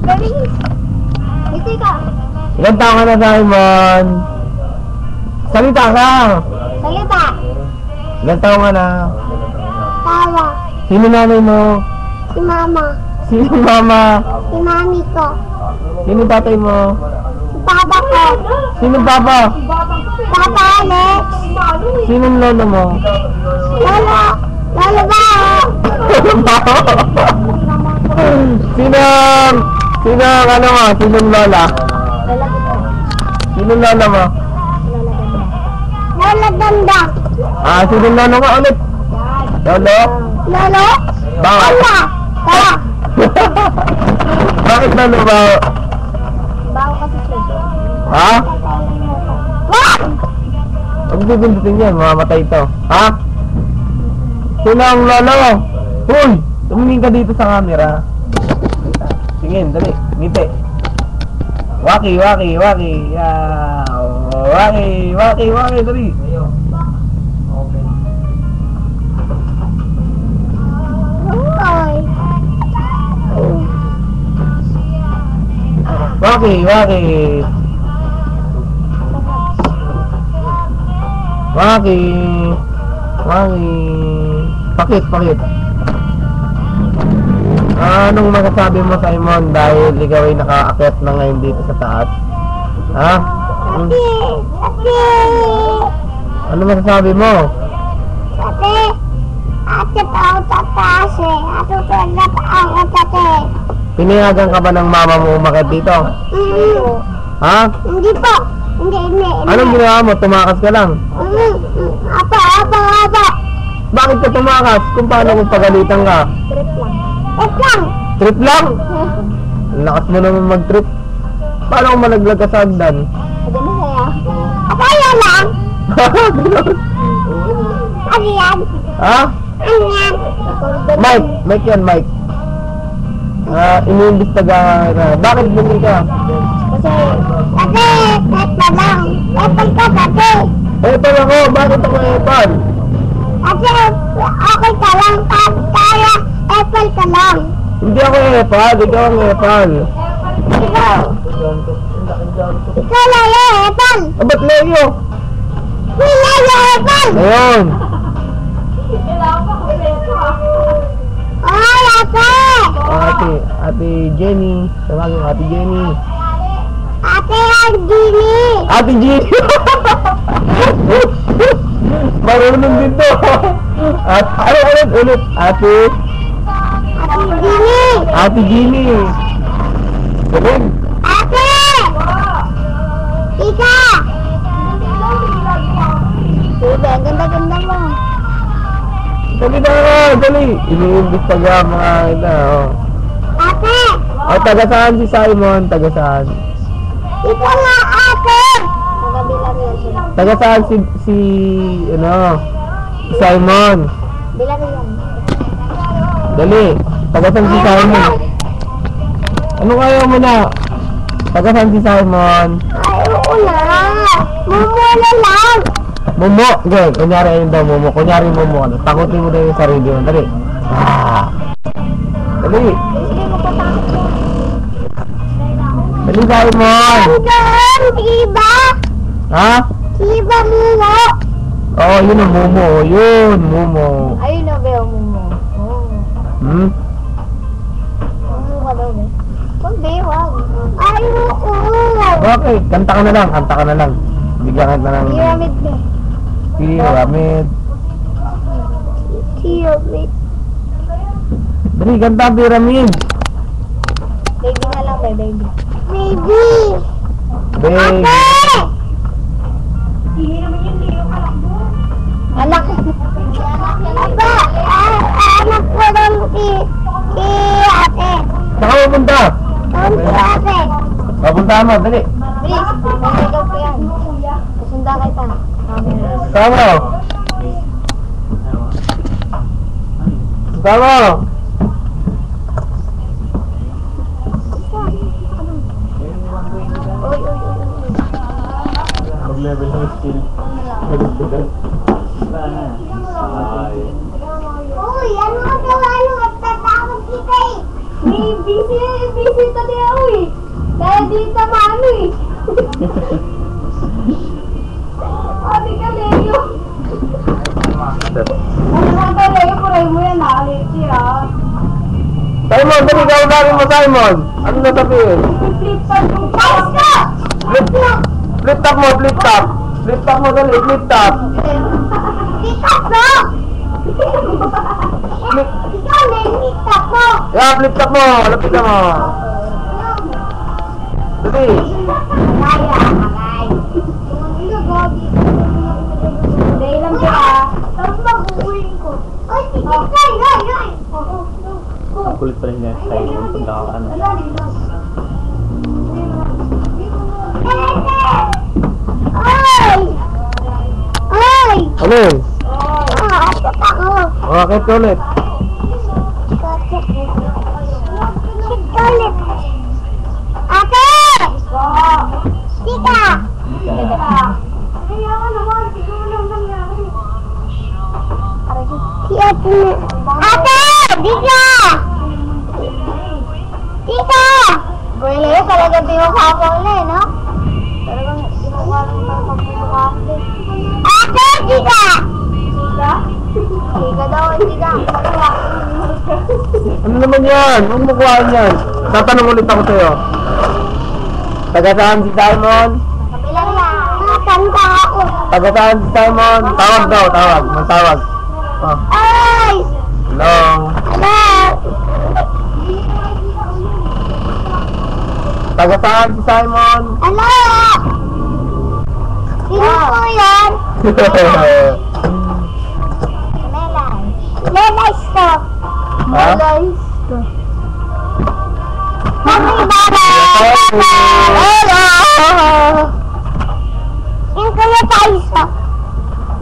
Bilis. Hindi ka. Ilan taon ka na, Simon? Salita ka! Salita. Ilan taon ka na? Tawa. Sino nanay mo? Si mama. Sino mama? Si mami ko. Sino tatay mo? Si papa ko. Sino papa? Papa Alex. Sino lolo mo? Lolo. Lolo ba? Sino ano mo? Sinong lola? Sinong lola mo? Lola ganda. Sinong lolo mo ulit? Lolo? Lolo? Bakit? Lola. Tara. Bakit lolo ba? Bago kasi siya. Ha? Wag! Huwag bibindutin yan, mamamatay ito. Ha? Sino ang lolo mo? Hoy! Tumingin ka dito sa camera. Tingin, dali. Ngiti. Waki. Waki, dali. Hoy. Waki. Pakit. Anong masasabi mo, Simon, dahil ikaw ay nakaakyat na ngayon dito sa taas? Ha? Ate. Ano masasabi mo? Ate tao tataas eh. Ate talaga ako tate. Pinayagan ka ba ng mama mo umakyat dito? Ha? Hindi po. Hindi. Anong ginawa mo? Tumakas ka lang? Apa. Bakit ka tumakas? Kung paano kung pagalitan ka? Trip lang. Ang lakas mo naman mag-trip. Paano kung malaglag ka sa hagdan? Ano masaya? Masaya lang. Ano yan? Ha? Ano yan? Mike yan. Iniimbestiga na. Bakit bumili ka? Kasi, eto lang. Epal ka dati. Epal ako. Bakit ako epal? Kasi, okay ka lang. Kaya, epal ka lang. Hindi ako epal. Ikaw ang epal. Ikaw Leo, epal. Ba't Leo? Si Leo, epal. Ayun. Ay, Ate Jenny. Tawagin mo, Ate Jenny. Ate Ardini. Ate Jenny. Marunong din to. Ulit. Ate Jenny. Galing. Ate! Ika! Sige, ang ganda-ganda mo. Dali. Iniimbestiga mga ina. Ate! Taga saan si Simon? Taga saan? Ika nga, ate! Taga-bilang yan sila. Taga saan si Simon? Bilang yan. Dali. Taga saan si Simon? Ano kaya mo na? Taga saan si Simon? Ay, oo na. Mumula lang. Momo. Okay, kunyari ayun daw Momo. Kunyari Momo. Takutin mo daw yung sarili mo. Dali. Dali. Sige, magpatakot mo. Dali Simon. Hanggang, iba. Ha? Iba mo. Oo, yun ang Momo. Yun, Momo. Ayun na, Beo mo. Hmm? Ano ka daw, Beo? Kung Beo, ay, oo. Okay, kanta ka na lang. Bigyan ka na ng Pyramid, Beo. pyramid. Pyramid. Dali, kanta pyramid. Baby na lang, baby. Baby! Babe. Ate! Anak. Aba, anak ko lang si ate. Saan ka pupunta? Si ate. Papuntahan mo, dali. Bilis, nagagaw ko yan. Kasunda kita. Sama. Sama. Mag-level ng skill. Uy, ano ka gawa nung nagtatawag kita eh? Busy ka di ako. eh. Kaya dito mami. Ate ka, Leo. Ano ka, Leo? Puray mo yan, nakalit siya. Simon, dali ka unahin mo, Simon. Ano na sabihin? Flip top mo. Guys ka! Flip top mo, flip top. Flip top mo, dali, flip top. Flip top mo! Ikaw, flip top mo. Yeah, flip top mo. Lapit mo. Dali. Agay. Dahil lang siya. Tapos mag-uwin ko. Ay, gay. Kulit pa rin niya sa Simon pag nakakaano. Ay! Ay! Ano yun? Akit ako. Bakit ka ulit? Ulit. Ate! Tika! Kaya naman, siguro lang nangyari. Si ate! Ate! Tika! Tika! Boy, Leo, talaga tinukapang na eh, no? Talagang tinukapang na pagpupukapang din. Ate! Tika! Tika? Tika daw, tika. Ano naman yan? Huwag mo kuhaan yan. Tatanong ulit ako sa'yo. Taga saan si Simon? Kapilang lang. Natanda ako. Taga saan si Simon? Tawag daw, tawag. Magtawag. Oh. Ay! Hello? Hello! Taga saan si Simon? Hello! Sino po yan? Lelay to. Ha? to. Mami, baba! Hello! Yung Kuya Taisa.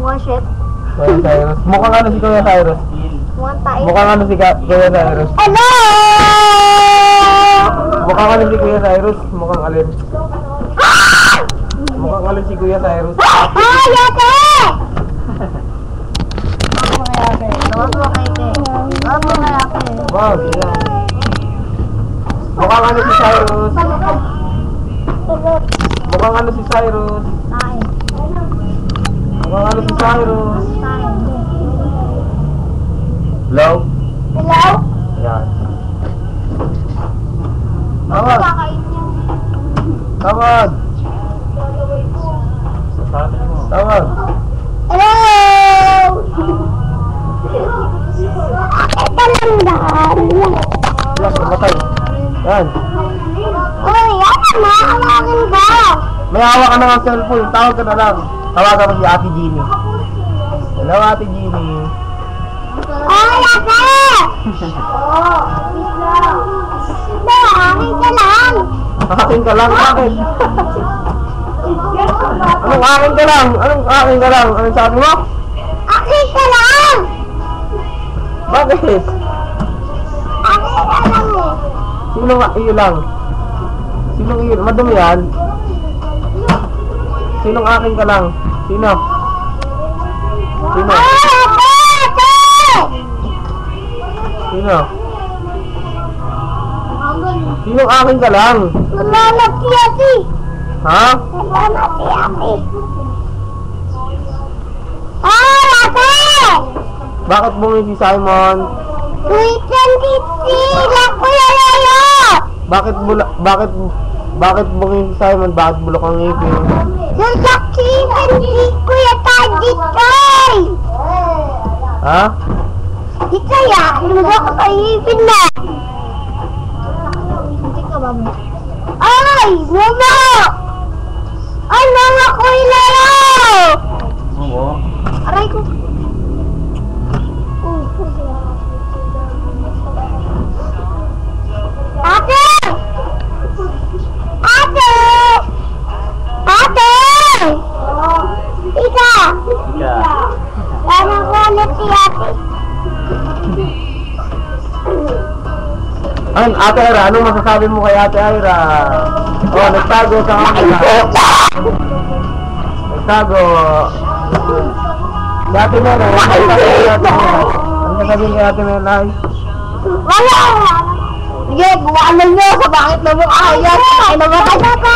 Worship. Kuya Cyrus. Mukhang ano si Kuya Cyrus? One time. Mukhang ano si Kuya Cyrus? Hello! Mukhang ano si Kuya Cyrus? Mukhang alin? Mukhang alin si Kuya Cyrus? Ay, ate! Tawag mo kay Te. Tawag mo kay ate. Wow, sila. Mukhang ano si Cyrus? Mukhang ano si Cyrus? Tay. Mukhang ano si Cyrus? Tay. Hello? Hello? Ayan. Tawag! Kakain niya. Tawag! Sabi mo. Tawag! Hello! Ito lang dahil. Yan, matay. Yan. Uy, yan na, hawakin ka. May hawak ka na ng cellphone. Tawag ka na lang. Tawagan mo si Ate Jeannie. Hello, Ate Jeannie. Ay, ate! Hindi, hawakin ka lang. Akin ka lang, akin. Anong akin ka lang? Anong akin ka lang? Anong sabi mo? Akin ka lang. Bakit? Akin ka lang eh. Sino nga iyo lang? Sinong iyo? Madumi yan? Sinong akin ka lang? Sino? Sino? Ay, ate! Ate! Sino? Sinong akin ka lang? Mamanap si ate. Ha? Mamanap si ate. Ay, ate! Bakit bumili si Simon? Sweet and Titi! Lang Kuya Leo! Bakit bumili si Simon? Bakit bulok ang ngipin? Nasakitan si Kuya Tadi Toy! Ha? Di kaya, lumaga ko kaipin na! Hindi ka ba mo? Ay! Mama! Ay, mama Kuya Leo! Oo. Aray ko! Ate! Ate! Ate! Ika! Ika. Sana ko ulit si ate. Ay, Ate Ira, anong masasabi mo kay Ate Ira? Oh, nagtago sa kanila. Nagtago. Si Ate Mela, ano sasabihin kay Ate Mela? Ano sasabihin kay Ate Mela? Wala! Sige, buwanan nyo sa bakit na mukha yan. Ay, namatay na pa.